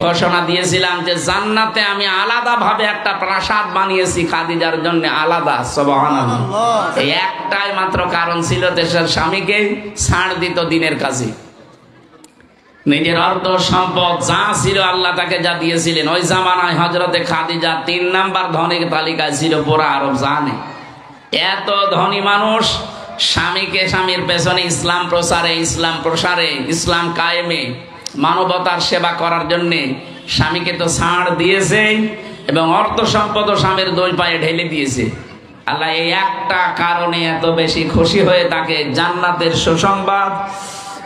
ঘোষণা দিয়েছিলাম যে জান্নাতে আমি আলাদাভাবে একটা প্রাসাদ বানিয়েছি খাদিজার জন্য, আলাদা। সুবহানাল্লাহ। এই একটাই মাত্র কারণ ছিল দেশের স্বামীকে ছাড় দিত দিনের কাজে। নিজের অর্থ সম্পদ যা ছিল আল্লাহ তাকে যা দিয়েছিলেন, ওই জামানায় হযরতে খাদিজা 3 নাম্বার ধনীর তালিকায় ছিল পুরা আরব জানে। এত ধনী মানুষ স্বামীকে, স্বামীর পেছনে ইসলাম প্রসারে, ইসলাম কায়েমে, মানবতার সেবা করার জন্যে স্বামীকে তো ছাড় দিয়েছে এবং অর্থ সম্পদ স্বামীর 2 পায়ে ঢেলে দিয়েছে। আল্লাহ এই একটা কারণে এত বেশি খুশি হয়ে তাকে জান্নাতের সুসংবাদ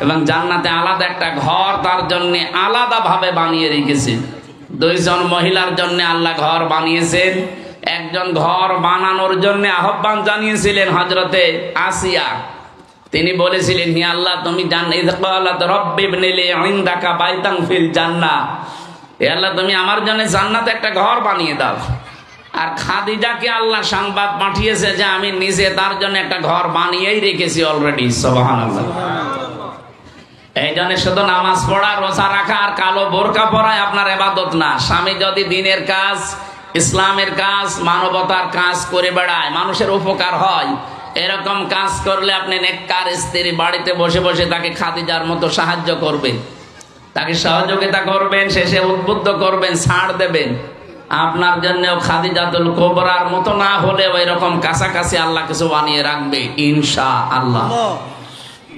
এবং জান্নাতে আলাদা একটা ঘর তার জন্য আলাদাভাবে বানিয়ে রেখেছেন। 2 জন মহিলার জন্য আল্লাহ ঘর বানিয়েছেন। একজন ঘর বানানোর জন্য আহ্বান জানিয়েছিলেন হযরতে আসিয়া। তিনি বলেছিলেন, হে আল্লাহ, তুমি আল্লাহ তুমি আমার জন্য জান্নাতে একটা ঘর বানিয়ে দাও। আর খাদিজাকে আল্লাহ সংবাদ পাঠিয়েছে যে আমি নিজে তার জন্য একটা ঘর বানিয়েই রেখেছি অলরেডি। সুবহানাল্লাহ। এই জন্য শুধু নামাজ পড়া, রোজা রাখা আর কালো বোরকা পরায় আপনার ইবাদত না। স্বামী যদি দিনের কাজ, ইসলামের কাজ, মানবতার কাজ করে বেড়ায়, মানুষের উপকার হয়, এরকম কাজ করলে আপনি নেককার স্ত্রী বাড়িতে বসে বসে তাকে খাদিজার মতো সাহায্য করবেন, তাকে সহযোগিতা করবেন, শেষে উদ্বুদ্ধ করবেন, ছাড় দেবেন। আপনার জন্যও খাদিজাতুল কুবরার মতো না হলেও এরকম কাছাকাছি আল্লাহ কিছু বানিয়ে রাখবে ইনশাআল্লাহ।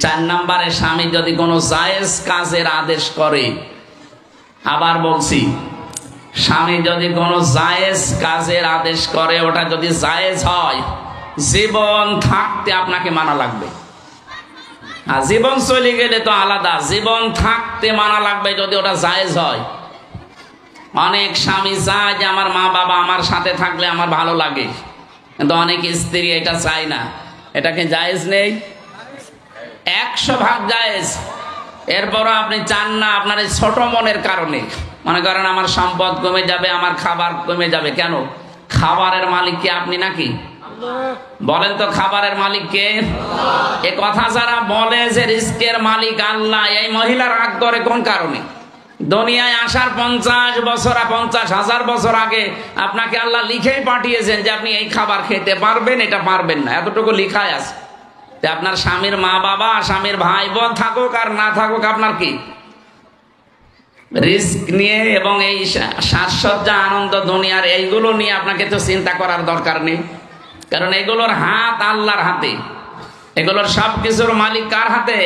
4 নম্বরে, স্বামী যদি কোনো জায়েজ কাজের আদেশ করে, আবার বলছি, স্বামী যদি কোনো জায়েজ কাজের আদেশ করে, ওটা যদি জায়েজ হয়, জীবন থাকতে আপনাকে মানা লাগবে। আর জীবন চলে গেলে তো আলাদা, জীবন থাকতে মানা লাগবে যদি ওটা জায়েজ হয়। অনেক স্বামী চায় যে আমার মা বাবা আমার সাথে থাকলে আমার ভালো লাগে, কিন্তু অনেক স্ত্রী এটা চায় না। এটাকে জায়েজ নেই? 100 ভাগ জায়েজ। এরপরও আপনি চান না আপনার এই ছোট মনের কারণে। মনে করেন আমার সম্পদ কমে যাবে, আমার খাবার কমে যাবে। কেন? খাবারের মালিক কি আপনি নাকি? বলেন তো, খাবারের মালিক কে? এ কথা যারা বলে যে রিস্কের মালিক আল্লাহ, এই মহিলা রাগ করে কোন কারণে? দুনিয়ায় আসার 50,000 বছর আগে আপনাকে আল্লাহ লিখেই পাঠিয়েছেন যে আপনি এই খাবার খেতে পারবেন, এটা পারবেন না, এতটুকু লিখাই আছে। আপনার স্বামীর মা বাবা, স্বামীর ভাই বোন থাকুক আর না থাকুক, আপনার কি? রিস্ক নিয়ে এবং এই সাজসজ্জা, আনন্দ দুনিয়ার এইগুলো নিয়ে আপনাকে তো চিন্তা করার দরকার নেই, কারণ এগুলোর হাত আল্লাহর হাতে। এগুলোর সব কিছুর মালিক কার হাতে?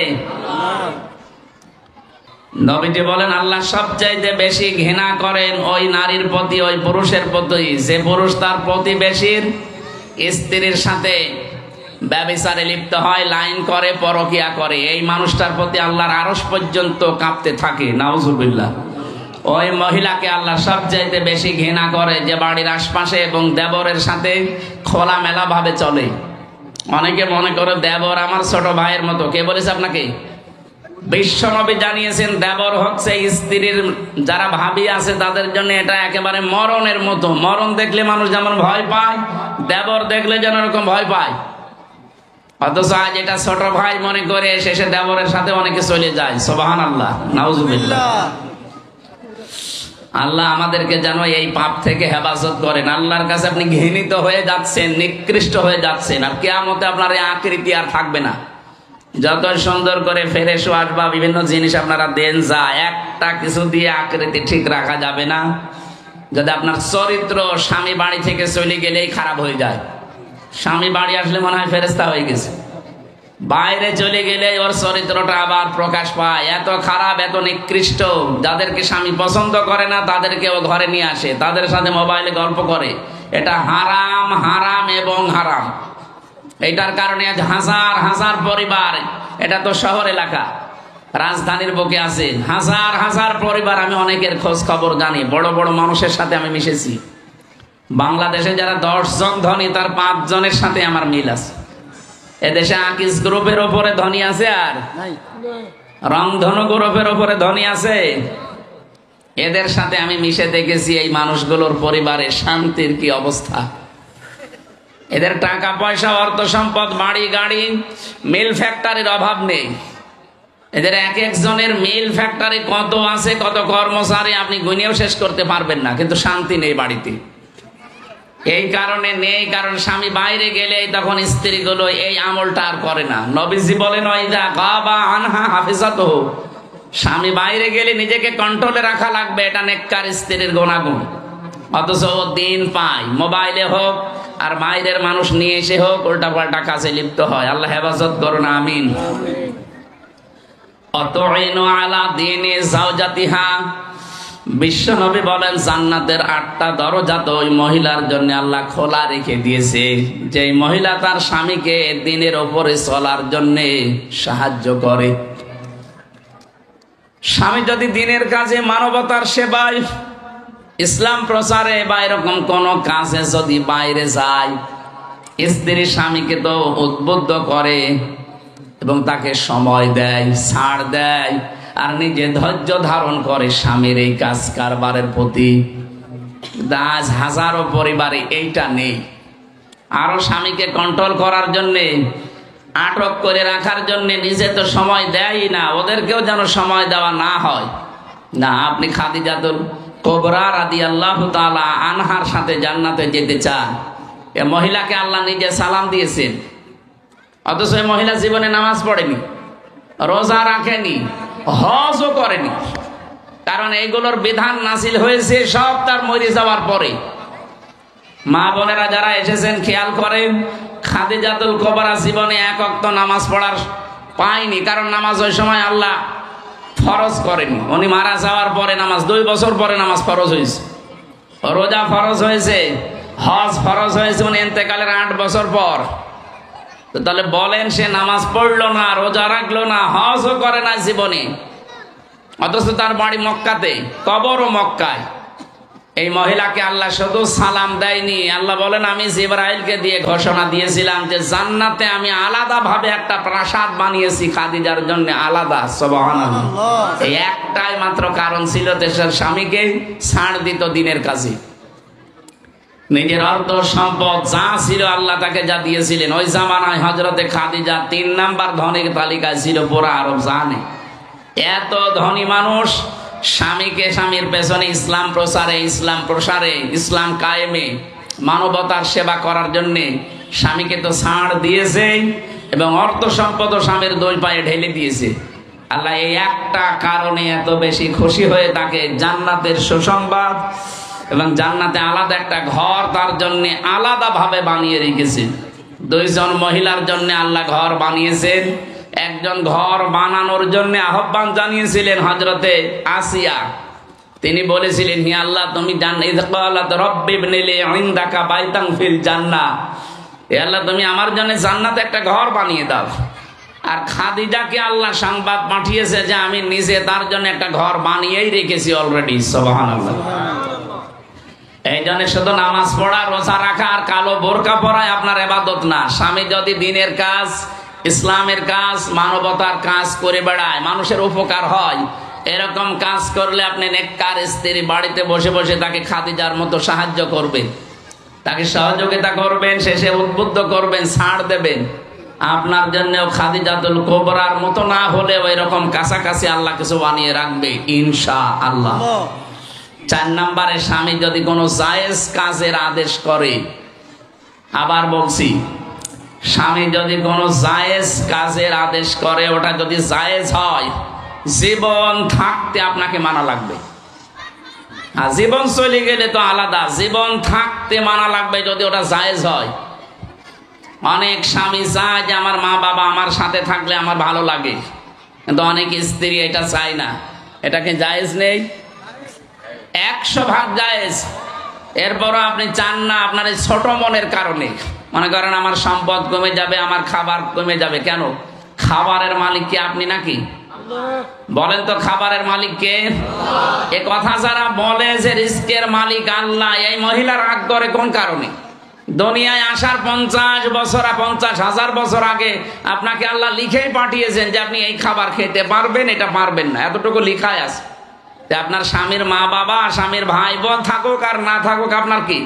নবীজি বলেন, আল্লাহ সবচাইতে বেশি ঘৃণা করেন ওই নারীর প্রতি, ওই পুরুষের প্রতি যে পুরুষ তার প্রতিবেশীর স্ত্রীর সাথে ব্যভিচারে লিপ্ত হয়, লাইন করে, পরকিয়া করে। এই মানুষটার প্রতি আল্লাহর আরশ পর্যন্ত কাঁপতে থাকে। নাউজুবিল্লাহ। ওই মহিলাকে আল্লাহ সবচাইতে বেশি ঘৃণা করে যে বাড়ির আশপাশে এবং দেবরের সাথে খোলামেলা ভাবে চলে। অনেকে মনে করে দেবর আমার ছোট ভাইয়ের মতো। কে বলেছে আপনাকে? বিশ্বনবী জানিয়েছেন দেবর হচ্ছে স্ত্রীর যারা ভাবি আছে তাদের জন্য এটা একেবারে মরণের মতো। মরণ দেখলে মানুষ যেমন ভয় পায়, দেবর দেখলে যেন এরকম ভয় পায়। অথচ আজ এটা ছোট ভাই মনে করে শেষে দেবরের সাথে অনেকে চলে যায়। সুবহানাল্লাহ, নাউজুবিল্লাহ। আল্লাহ আমাদেরকে যেন এই পাপ থেকে হেফাজত করেন। আল্লাহর কাছে আপনি ঘৃণিত হয়ে যাচ্ছেন, নিকৃষ্ট হয়ে যাচ্ছেন, আর কিয়ামতে আপনার এই আকৃতি আর থাকবে না। যত সুন্দর করে ফ্রেশ ওয়াশ বা বিভিন্ন জিনিস আপনারা দেন, যা একটা কিছু দিয়ে আকৃতি ঠিক রাখা যাবে না। যদি আপনার চরিত্র স্বামী বাড়ি থেকে চলে গেলেই খারাপ হয়ে যায়, স্বামী বাড়ি আসলে মনে হয় ফেরেশতা হয়ে গেছে, বাইরে চলে গেলে ওর চরিত্রটা আবার প্রকাশ পায়। এত খারাপ, এত নিকৃষ্ট, যাদেরকে স্বামী পছন্দ করে না তাদেরকে ও ঘরে নিয়ে আসে, তাদের সাথে মোবাইলে গল্প করে। এটা হারাম, হারাম এবং হারাম। এইটার কারণে আজ হাজার হাজার পরিবার, এটা তো শহর এলাকা, রাজধানীর বুকে আছে হাজার হাজার পরিবার। আমি অনেকের খোঁজ খবর জানি, বড় বড় মানুষের সাথে আমি মিশেছি। বাংলাদেশে যারা 10 জন ধনী তার 5 জনের সাথে আমার মিল আছে। এদেশে আকিস গ্রুপের ওপরে ধনী আছে, আর রংধনু গ্রুপের ওপরে ধনী আছে। এদের সাথে আমি মিশে দেখেছি এই মানুষগুলোর পরিবারে শান্তির কি অবস্থা। এদের টাকা পয়সা, অর্থ সম্পদ, বাড়ি গাড়ি, মিল ফ্যাক্টরির অভাব নেই। এদের এক একজনের মিল ফ্যাক্টরি কত আছে, কত কর্মচারী আপনি গুনেও শেষ করতে পারবেন না, কিন্তু শান্তি নেই বাড়িতে। এই কারণে নেই, কারণ স্বামী বাইরে গেলে তখন স্ত্রীগুলো এই আমলটা আর করে না। নবীজি বলেন ওয়াইদা গাবা আনহা হাফিজাতুহু, স্বামী বাইরে গেলে নিজেকে কন্ট্রোলে রাখা লাগবে, এটা নেককার স্ত্রীর গুণাগুণ। অথচ ও দিন পায়, মোবাইলে হোক আর বাইরের মানুষ নিয়ে এসে হোক উল্টা পাল্টা কাজে লিপ্ত হয়। আল্লাহ হেফাজত করুন, আমিন। অতঈনু আলা দীনি যাওজাতিহা, বিশ্বনবী বলেন জান্নাতের 8টা দরজা তো ওই মহিলার জন্য আল্লাহ খোলা রেখে দিয়েছে, যে মহিলা তার স্বামীকে দিনের ওপরে চলার জন্য সাহায্য করে। স্বামী যদি দিনের কাজে, মানবতার সেবায়, ইসলাম প্রচারে বা এরকম কোন কাজে যদি বাইরে যায়, স্ত্রী স্বামীকে তো উদ্বুদ্ধ করে এবং তাকে সময় দেয়, ছাড় দেয়, আর নিজে ধৈর্য ধারণ করে স্বামীর এই কাজ কারবারের প্রতি। আজ হাজারো পরিবারে এইটা নেই। আরো স্বামীকে কন্ট্রোল করার জন্যে, আটক করে রাখার জন্যে নিজে তো সময় দেয়ই না, ওদেরকেও যেন সময় দেওয়া না হয়। না, আপনি খাদিজাতুল কুবরা রাদিয়াল্লাহু তাআলা আনহার সাথে জান্নাতে যেতে চান, এ মহিলাকে আল্লাহ নিজে সালাম দিয়েছেন, অথচ এই মহিলা জীবনে নামাজ পড়েনি, রোজা রাখেনি, হজও করেনি। কারণ এইগুলোর বিধান নাযিল হয়েছে সব তার মরে যাওয়ার পরে। মা বোনেরা যারা এসেছেন খেয়াল করেন, খাদিজাতুল কুবরা জীবনে 1 ওয়াক্ত নামাজ পড়ার পায়নি, কারণ নামাজ ওই সময় আল্লাহ ফরজ করেনি। উনি মারা যাওয়ার পরে নামাজ, 2 বছর পরে নামাজ ফরজ হয়েছে, রোজা ফরজ হয়েছে, হজ ফরজ হয়েছে উনি ইন্তেকালের 8 বছর পর। তো তাহলে বলেন, সে নামাজ পড়লো না, রোজা রাখলো না, হজও করে না জীবনে, অথচ তার বাড়ি মক্কাতে, কবরও মক্কায়। এই মহিলাকে আল্লাহ শুধু সালাম দেয়নি, আল্লাহ বলেন আমি জিবরাইলকে দিয়ে ঘোষণা দিয়েছিলাম যে জান্নাতে আমি আলাদা ভাবে একটা প্রাসাদ বানিয়েছি খাদিজার জন্য, আলাদা। সুবহানাল্লাহ। এই একটাই মাত্র কারণ ছিল, দেশের স্বামীকে ছাড় দিত দিনের কাজে। নিজের অর্থ সম্পদ যা ছিল আল্লাহ তাকে যা দিয়েছিলেন, ওই জামানায় হযরতে খাদিজা 3 নাম্বার ধনীর তালিকায় ছিল পুরো আরব জানে। এত ধনী মানুষ স্বামীকে, স্বামীর পেছনে ইসলাম প্রসারে, ইসলাম কায়েমে, মানবতার সেবা করার জন্য স্বামীকে তো ছাড় দিয়েছে এবং অর্থ সম্পদ স্বামীর 2 পায়ে ঢেলে দিয়েছে। আল্লাহ এই একটা কারণে এত বেশি খুশি হয়ে তাকে জান্নাতের সুসংবাদ এবং জান্নাতে আলাদা একটা ঘর তার জন্য আলাদা ভাবে বানিয়ে রেখেছেন। 2 জন মহিলার জন্য আল্লাহ ঘর বানিয়েছেন। একজন ঘর বানানোর জন্য আহ্বান জানিয়েছিলেন হযরতে আসিয়া। তিনি বলেছিলেন, হে আল্লাহ তুমি জান্নাত রব্বি ইবনিলি ইনদাকা বাইতান ফিল জান্নাহ, হে আল্লাহ তুমি আমার জন্য জান্নাতে একটা ঘর বানিয়ে দাও। আর খাদিজাকে আল্লাহ সংবাদ পাঠিয়েছে যে আমি নিজে তার জন্য একটা ঘর বানিয়েই রেখেছি অলরেডি। সুবহানাল্লাহ। এই জন্য শুধু নামাজ পড়া, রোজা রাখা আর কালো বোরকা পরায় আপনার ইবাদত না। স্বামী যদি দিনের কাজ, ইসলামের কাজ, মানবতার কাজ করে বেড়ায়, মানুষের উপকার হয়, এরকম কাজ করলে আপনি নেককার স্ত্রী বাড়িতে বসে বসে তাকে খাদিজার মতো সাহায্য করবেন, তাকে সহযোগিতা করবেন, শেষে উদ্বুদ্ধ করবেন, ছাড় দেবেন। আপনার জন্যও খাদিজাতুল কুবরার মতো না হলেও এরকম কাছাকাছি আল্লাহ কিছু বানিয়ে রাখবে ইনশাআল্লাহ। 4 নম্বরে, স্বামী যদি কোনো জায়েজ কাজের আদেশ করে, আবার বলছি, স্বামী যদি কোনো জায়েজ কাজের আদেশ করে, ওটা যদি জায়েজ হয়, জীবন থাকতে আপনাকে মানা লাগবে। আর জীবন চলে গেলে তো আলাদা, জীবন থাকতে মানা লাগবে যদি ওটা জায়েজ হয়। অনেক স্বামী চায় যে আমার মা বাবা আমার সাথে থাকলে আমার ভালো লাগে, কিন্তু অনেক স্ত্রী এটা চায় না। এটাকে জায়েজ নেই? 100 ভাগ জায়েজ। এরপরও আপনি চান না, আপনার এই ছোট মনের কারণে। মনে করেন আমার সম্পদ কমে যাবে, আমার খাবার কমে যাবে। কেন? খাবারের মালিক কে? আপনি নাকি? বলেন তো, খাবারের মালিক কে? এ কথা যারা বলে যে রিস্কের মালিক আল্লাহ, এই মহিলা রাগ করে কোন কারণে? দুনিয়ায় আসার 50 বছর, 50,000 বছর আগে আপনাকে আল্লাহ লিখেই পাঠিয়েছেন যে আপনি এই খাবার খেতে পারবেন, এটা পারবেন না, এতটুকু লিখাই আছে। আপনার স্বামীর মা বাবা, স্বামীর ভাই বোন থাকুক আর না থাকুক, আপনার কি?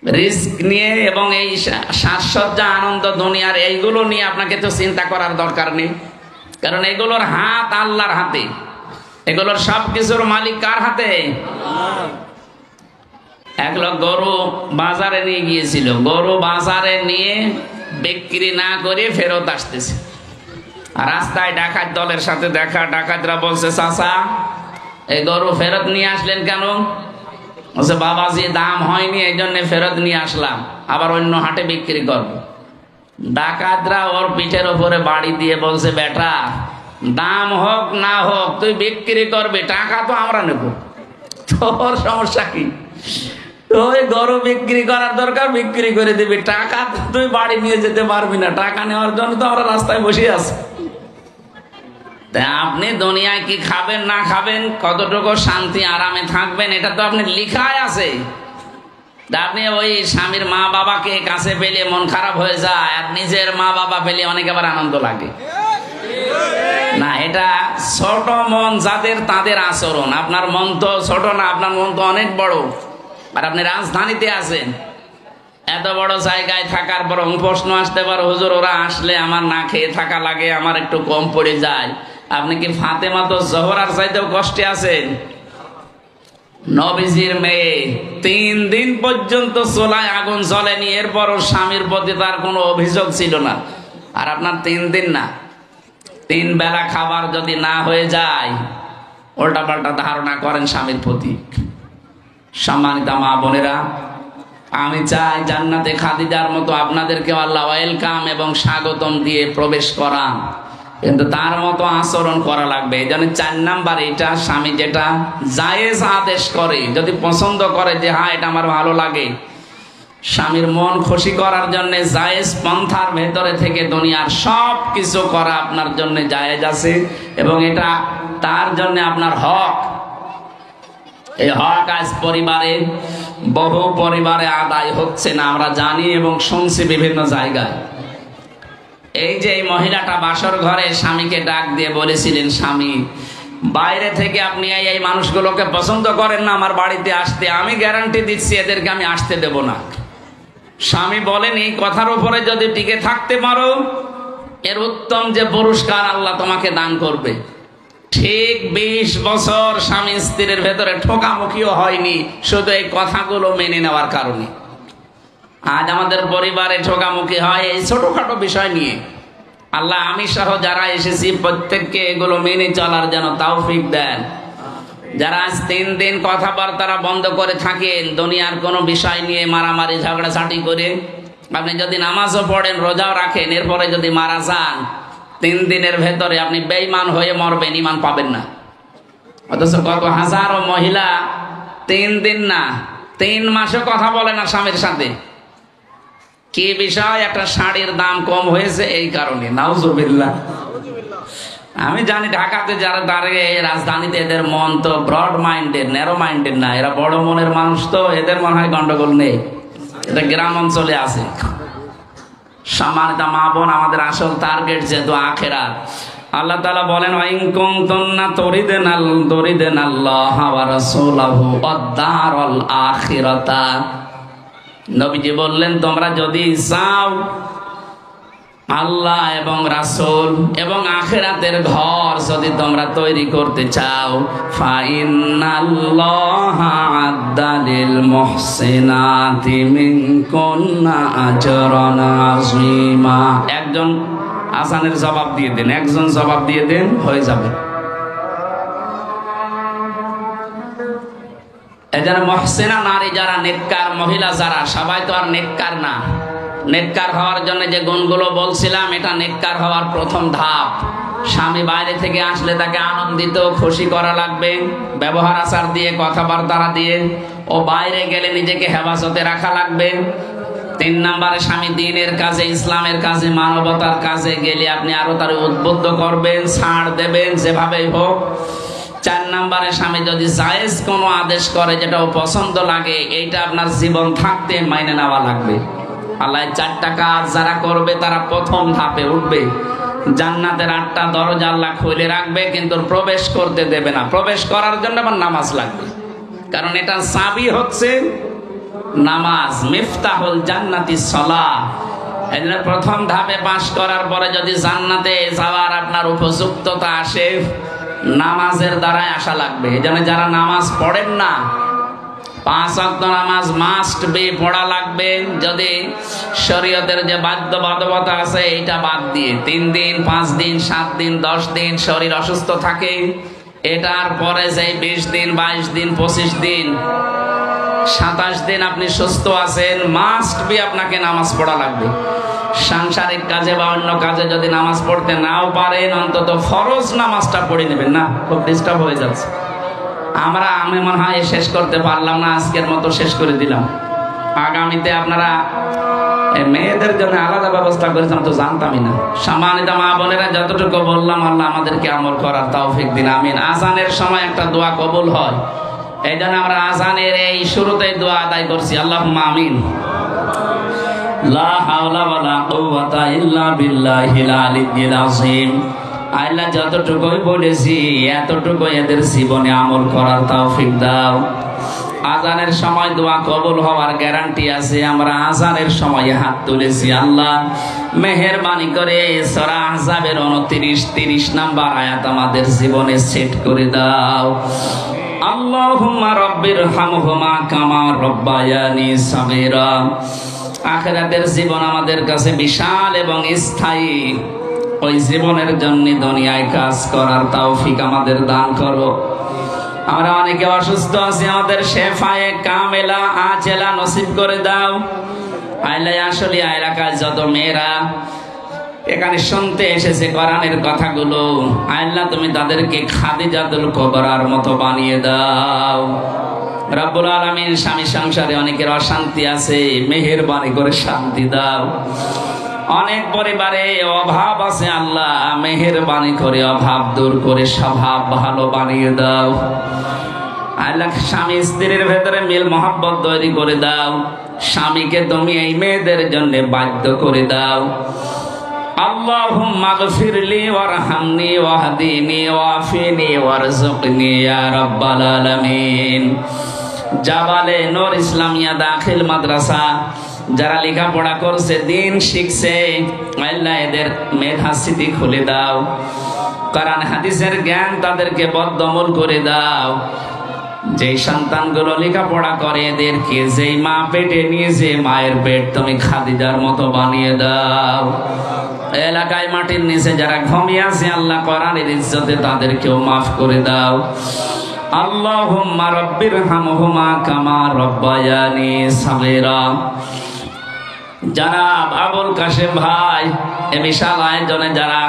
রিস্ক নিয়ে এবং এই সাজসজ্জা, আনন্দ দুনিয়ার এইগুলো নিয়ে আপনাকে তো চিন্তা করার দরকার নেই। কারণ এগুলোর হাত আল্লাহর হাতে, এগুলোর সব কিছুর মালিক কার হাতে? এক লোক গরু বাজারে নিয়ে গিয়েছিল, গরু বাজারে নিয়ে বিক্রি না করে ফেরত আসতেছে। আর রাস্তায় ডাকাত দলের সাথে দেখা, ডাকাতরা বলছে, চাচা এই গরু ফেরত নিয়ে আসলেন কেন? বলছে, বাবাজি দাম হয়নি এই জন্য ফেরত নিয়ে আসলাম, আবার অন্য হাটে বিক্রি করব। ডাকাতরা ওর পিঠের ওপরে বাড়ি দিয়ে বলছে, বেটা দাম হোক না হোক তুই বিক্রি করবি, টাকা তো আমরা নেব, তোর সমস্যা কি? তুই গরু বিক্রি করার দরকার বিক্রি করে দিবি, টাকা তুই বাড়ি নিয়ে যেতে পারবি না, টাকা নেওয়ার জন্য তো আমরা রাস্তায় বসে আছি। আপনি দুনিয়ায় কি খাবেন না খাবেন, কতটুকু শান্তি আরামে থাকবেন, এটা তো আপনি লিখায় আছে। আপনি ওই স্বামীর মা বাবাকে কাছে পেলে মন খারাপ হয়ে যায়, আর নিজের মা বাবা পেলে অনেক আবার আনন্দ লাগে না। এটা ছোট মন যাদের, তাদের আচরণ। আপনার মন তো ছোট না, আপনার মন তো অনেক বড়। আর আপনি রাজধানীতে আছেন, এত বড় জায়গায় থাকার পর প্রশ্ন আসতে পারে, হুজুর ওরা আসলে আমার না খেয়ে থাকা লাগে, আমার একটু কম পড়ে যায়। আপনি কি ফাতেমা তো জোহরার চাইতেও কষ্টে আছেন? নবীজির মেয়ে 3 দিন পর্যন্ত চুলায় আগুন জ্বলেনি, এরপরও স্বামীর প্রতি তার কোনো অভিযোগ ছিল না। আর আপনার 3 দিন না, 3 বেলা খাবার যদি না হয়ে যায়, উল্টাপাল্টা ধারণা করেন স্বামীর প্রতি। সম্মানিত মা বোনেরা, আমি চাই জান্নাতে খাদিজার মতো আপনাদেরকে আল্লাহ ওয়েলকাম এবং স্বাগতম দিয়ে প্রবেশ করান, কিন্তু তার মতো আচরণ করা লাগবে। এই জন্য 4 নাম্বার এটা, স্বামী যেটা জায়েজ আদেশ করে, যদি পছন্দ করে যে হ্যাঁ এটা আমার ভালো লাগে, স্বামীর মন খুশি করার জন্য জায়েজ পন্থার ভেতরে থেকে দুনিয়ার সব কিছু করা আপনার জন্য জায়েজ আছে, এবং এটা তার জন্য আপনার হক। এই হক আজ পরিবারে, বহু পরিবারে আদায় হচ্ছে না, আমরা জানি এবং শুনছি বিভিন্ন জায়গায়। এই যে এই মহিলাটা বাসর ঘরে স্বামীকে ডাক দিয়ে বলেছিলেন, স্বামী বাইরে থেকে আপনি এই মানুষগুলোকে পছন্দ করেন না আমার বাড়িতে আসতে, আমি গ্যারান্টি দিচ্ছি এদেরকে আমি আসতে দেব না। স্বামী বলেন, এই কথার উপরে যদি টিকে থাকতে পারো, এর উত্তম যে পুরস্কার আল্লাহ তোমাকে দান করবে। ঠিক 20 বছর স্বামী স্ত্রীর ভেতরে ঠোকামুখিও হয়নি, শুধু এই কথাগুলো মেনে নেওয়ার কারণে। আজ আমাদের পরিবারে ঠোকামুখি হয় এই ছোটখাটো বিষয় নিয়ে। আল্লাহ আমি সহ যারা এসেছি প্রত্যেককে এগুলো মেনে চলার যেন তৌফিক দেন। যারা আজ 3 দিন কথাবার্তা বন্ধ করে থাকেন দুনিয়ার কোনো বিষয় নিয়ে মারামারি ঝগড়াঝাটি করে, আপনি যদি নামাজও পড়েন, রোজাও রাখেন, এরপরে যদি মারা যান, 3 দিনের ভেতরে আপনি বেঈমান হয়ে মরবেন, ঈমান পাবেন না। অথচ কত হাজারো মহিলা 3 দিন না 3 মাসে কথা বলে না স্বামীর সাথে। কি বিষয়? একটা শাড়ির দাম কম হয়েছে এই কারণে। নাউজুবিল্লাহ। আমি জানি ঢাকাতে যারা দাঁড়িয়ে, রাজধানীতে এদের মন তো ব্রড মাইন্ডেড, ন্যারো মাইন্ডেড না, এরা বড় মনের মানুষ, তো এদের মনে হয় গন্ডগোল নেই। এটা গ্রাম অঞ্চলে আছে। সম্মানিত মা বোন, আমাদের আসল টার্গেট যেহেতু আখিরাত। আল্লাহ তাআলা বলেন, ওয়াইন কুনতুন্না তুরিদুনাল্লাহ ওয়া রাসূলাহু ওয়াদ-দারাল আখিরাতা। নবীজি বললেন, তোমরা যদি চাও আল্লাহ এবং রাসূল এবং আখিরাতের ঘর যদি তোমরা তৈরি করতে চাও, ফাইন্নাল্লাহা আ'আদ্দা লিল মুহসিনাতি মিনকুন্না আজরান আযীমা। একজন আজানের জবাব দিয়ে দেন, একজন জবাব দিয়ে দেন, হয়ে যাবে। এদের মুহসিনা নারী যারা, নেককার মহিলা যারা, সবাই তো আর নেককার না। নেককার হওয়ার জন্য যে গুণগুলো বলছিলাম, এটা নেককার হওয়ার প্রথম ধাপ। স্বামী বাইরে থেকে আসলে তাকে আনন্দিত খুশি করা লাগবে, ব্যবহার আচার দিয়ে, কথাবার্তা দিয়ে। ও বাইরে গেলে নিজেকে হেফাজতে রাখা লাগবে। 3 নম্বরে স্বামী দ্বীনের কাজে, ইসলামের কাজে, মানবতার কাজে গেলে আপনি আরো তার উদ্বুদ্ধ করবেন, ছাড় দেবেন যেভাবেই হোক। 4 নম্বরে স্বামী যদি জায়েজ কোনো আদেশ করে যেটা ও পছন্দ লাগে, এইটা আপনার জীবন থাকতে মাইনে নেওয়া লাগবে। আল্লাহ 4টা কাজ যারা করবে তারা প্রথম ধাপে উঠবে। জান্নাতের 8টা দরজা আল্লাহ খুলে রাখবে, কিন্তু প্রবেশ করতে দেবে না। প্রবেশ করার জন্য আমার নামাজ লাগবে, কারণ এটা চাবি হচ্ছে নামাজ। মিফতাহুল জান্নাতিস সালাহ। এই জন্য প্রথম ধাপে পাশ করার পরে যদি জান্নাতে যাওয়ার আপনার উপযুক্ততা আসে, নামাজের দ্বারাই আসা লাগবে। এই জন্য যারা নামাজ পড়েন না, 5 ওয়াক্ত নামাজ মাস্ট বি পড়া লাগবে। যদি শরীয়তের যে বাধ্যবাধকতা আছে এইটা বাদ দিয়ে 3 দিন, 5 দিন, 7 দিন, 10 দিন শরীর অসুস্থ থাকে, এটার পরে যে 20 দিন, 22 দিন, 25 দিন, 27 দিন আপনি সুস্থ আছেন, মাস্ট বি আপনাকে নামাজ পড়া লাগবে। সাংসারিক কাজে বা অন্য কাজে যদি নামাজ পড়তে নাও পারেন, অন্তত ফরজ নামাজটা পড়ে নেবেন। না, খুব ডিস্টার্ব হয়ে যাচ্ছে। আমি মনে হয় শেষ করতে পারলাম না, আজকের মতো শেষ করে দিলাম। আগামীতে আপনারা মেয়েদের জন্য আলাদা ব্যবস্থা করেছেন তো জানতামই না। সম্মানিত মা বোনেরা, যতটুকু বললাম আল্লাহ আমাদেরকে আমল করার তৌফিক দিন, আমিন। আজানের সময় একটা দোয়া কবুল হয়, এই জন্য আমরা আজানের এই শুরুতেই দোয়া আদায় করছি, আল্লাহুম্মা আমিন। লা হাওলা ওয়ালা কুওয়াতা ইল্লা বিল্লাহিল আলিয়্যিল আযীম। আল্লাহ যতটুকুই বলেছি এতটুকু এদের জীবনে আমল করার তৌফিক দাও। আজানের সময় দোয়া কবুল হওয়ার গ্যারান্টি আছে। আমরা আজানের সময় হাত তুলেছি, আল্লাহ মেহেরবানি করে সূরা আহজাবের 29-30 নাম্বার আয়াত আমাদের জীবনে সেট করে দাও। আল্লাহুম্মা রাব্বির হামহুমা কামা রাব্বায়ানি সাগীরা। আখিরাতের জীবন আমাদের কাছে বিশাল এবং স্থায়ী, ওই জীবনের জন্য দুনিয়ায় কাজ করার তৌফিক আমাদের দান করো। আমরা অনেকে অসুস্থ আছি, আমাদের শেফায়ে কামেলা আজেলা নসিব করে দাও। আল্লাহ আসলে এলাকায় যত মেয়েরা এখানে শুনতে এসেছে কোরআনের কথাগুলো, আল্লাহ তুমি তাদেরকে খাদিজাতুল কুবরার মতো বানিয়ে দাও। রব্বুল আলামিন, স্বামী সংসারে অনেকের অশান্তি আছে, মেহেরবানি করে শান্তি দাও। অনেক পরিবারে অভাব আছে, আল্লাহ মেহেরবানি করে অভাব দূর করে স্বভাব ভালো বানিয়ে দাও। আল্লাহ স্বামী স্ত্রীর ভেতরে মিল মহব্বত তৈরি করে দাও। স্বামীকে তুমি এই মেয়েদের জন্য বাধ্য করে দাও। আল্লাহুম্মা গফিরলি ওয়ারহামনি ওয়াহদিনি ওয়াফিনি ওয়ারযুকনি ইয়া রাব্বাল আলামিন। জাবালে নূর ইসলামিয়া দাখিল মাদ্রাসা যারা লেখাপড়া করছে, দিন শিখছে, আল্লাহ এদের মেধা স্মৃতি খুলে দাও। কোরআন হাদিসের জ্ঞান তাদেরকে বদ্ধমূল করে দাও। যেই সন্তানগুলো লেখাপড়া করে এদেরকে যেই মা পেটে নিয়েছে, মায়ের পেট তুমি খাদিজার মতো বানিয়ে দাও। এলাকায় মাটির নিচে যারা ঘুমিয়ে আছে, আল্লাহ কোরআনের ইজ্জতে তাদেরকেও মাফ করে দাও। আল্লাহুম্মা রাব্বির হামহুমা কামা রাব্বায়ানি সাগীরা। জনাব আবুল কাশেম ভাই এ বিশাল আয়োজনে যারা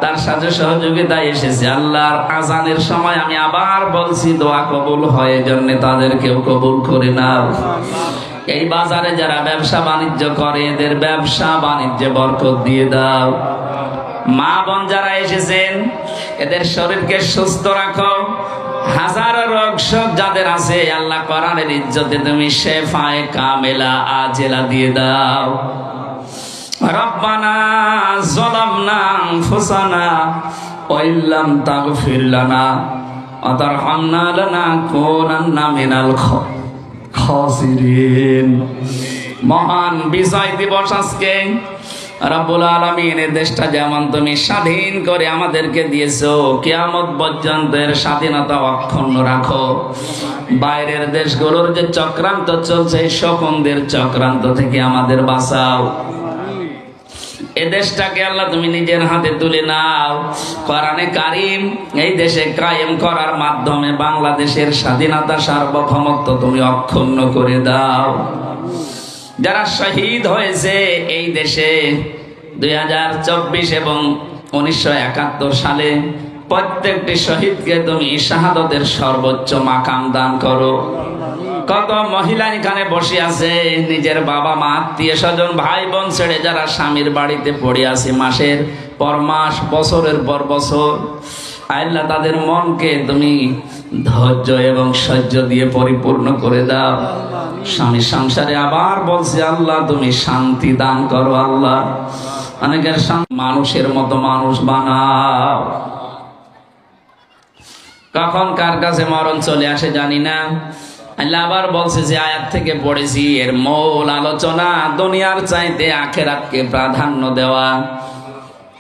তার সাথে সহযোগিতায় এসেছে, আল্লাহর আজানের সময় আমি আবার বলছি দোয়া কবুল হয়, জন্য তাদেরকেও কবুল করে নাও। এই বাজারে যারা ব্যবসা বাণিজ্য করে এদের ব্যবসা বাণিজ্যে বরকত দিয়ে দাও। মা বোন যারা এসেছেন এদের শরীরকে সুস্থ রাখো। হাজারো রোগ শোক যাদের আছে, আল্লাহ কোরআনের ইজ্জতে তুমি শেফায়ে কামেলা আজেলা দিয়ে দাও। রব্বানা যালামনা আনফুসানা ওয়া ইল্লাম তাগফির লানা ওয়া তারহামনা লানাকুনান্না মিনাল খাসিরিন। মহান বিজয় দিবস আজকে। রব্বুল আলামিন, এই দেশটা যেমন তুমি স্বাধীন করে আমাদেরকে দিয়েছো, কিয়ামত পর্যন্তের স্বাধীনতা অক্ষুণ্ণ রাখো। বাইরের দেশগুলোর যে চক্রান্ত চলছে, শকুনদের চক্রান্ত থেকে আমাদের বাঁচাও। এ দেশটাকে আল্লাহ তুমি নিজের হাতে তুলে নাও। কোরআনে কারীম এই দেশে কায়েম করার মাধ্যমে বাংলাদেশের স্বাধীনতা সার্বভৌমত্ব তুমি অক্ষুণ্ণ করে দাও। যারা শহীদ হয়েছে এই দেশে 2024 এবং 1971 সালে, প্রত্যেকটি শহীদকে তুমি শাহাদতের সর্বোচ্চ মাকাম দান করো। কত মহিলা এখানে বসে আছে, নিজের বাবা মা আত্মীয় স্বজন ভাই বোন ছেড়ে যারা স্বামীর বাড়িতে পড়ে আছে মাসের পর মাস, বছরের পর বছর। আল্লাহ তাদের মনকে তুমি ধৈর্য এবং সহ্য দিয়ে পরিপূর্ণ করে দাও। স্বামী সংসারে আবার বলছি, আল্লাহ তুমি শান্তি দান করো। আল্লাহ অনেকের মানুষের মতো মানুষ বানাও। কখন কার কাছে মরণ চলে আসে জানি না। আল্লাহ আবার বলছে যে আয়াত থেকে পড়েছি, এর মূল আলোচনা দুনিয়ার চাইতে আখিরাতকে প্রাধান্য দেওয়া।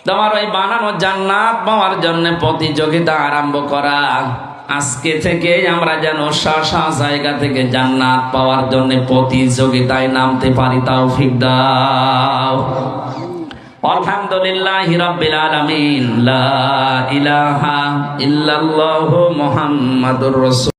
তোমার ওই বানানো জান্নাত পাওয়ার জন্য প্রতিযোগিতা আরম্ভ করা। আজকে থেকে আমরা যেন শাসা জায়গা থেকে জান্নাত পাওয়ার জন্য প্রতিযোগিতায় নামতে পারি, তৌফিক দাও। আলহামদুলিল্লাহি রাব্বিল আলামিন, লা ইলাহা ইল্লাল্লাহু মুহাম্মাদুর রাসূল।